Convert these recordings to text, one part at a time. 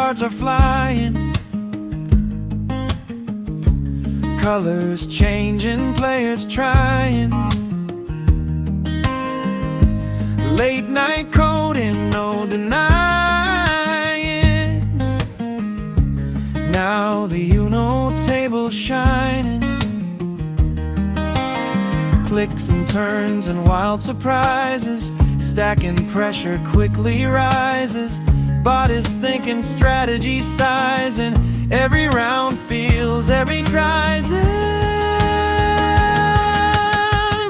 cards are flying, colors changing, players trying. Late night coding, no denying. Now the table's shining. Clicks and turns and wild surprises, stacking pressure quickly rises. Bot is thinking, strategy sizing. Every round feels, every tries it.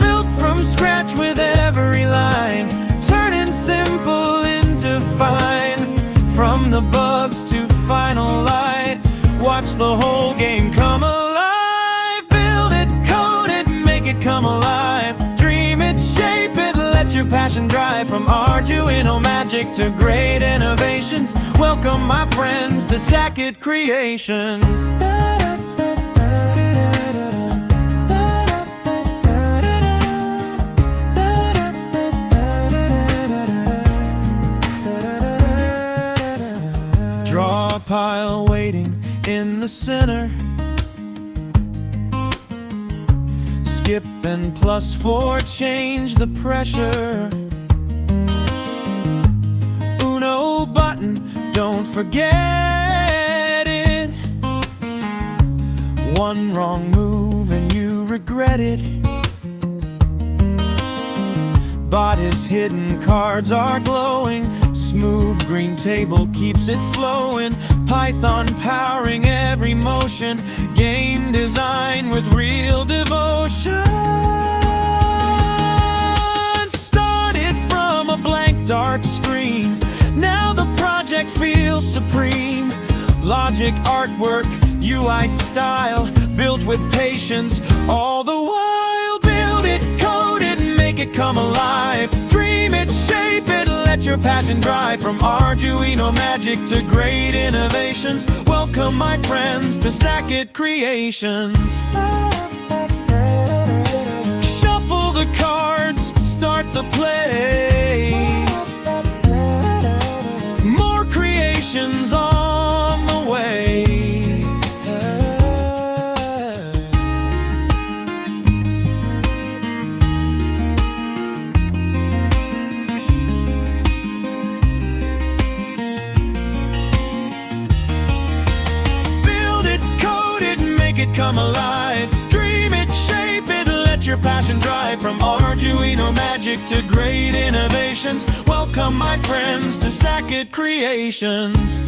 Built from scratch with every line, turning simple into fine. From the bugs to final light, watch the whole game come alive. Build it, code it, make it come alive. Dream it, shape it, let your passion drive. From Arduino magic to great innovations, welcome my friends to Saket Creations. Draw a pile waiting in the center. Skip and +4 change the pressure. Uno button, don't forget it. One wrong move and you regret it. Bot is hidden, cards are glowing. Smooth green table keeps it flowing. Python powering every motion. Game design with real devotion. Started from a blank dark screen, now the project feels supreme. Logic, artwork, UI style, built with patience all the while. Build it, code it, make it come alive. Dream it, shape it, let your passion drive. From Arduino magic to great innovations, welcome my friends to Saket Creations. Shuffle the cards, start the play. More creations on the way. Come alive, dream it, shape it, let your passion drive. From Arduino magic to great innovations, welcome my friends to Saket Creations.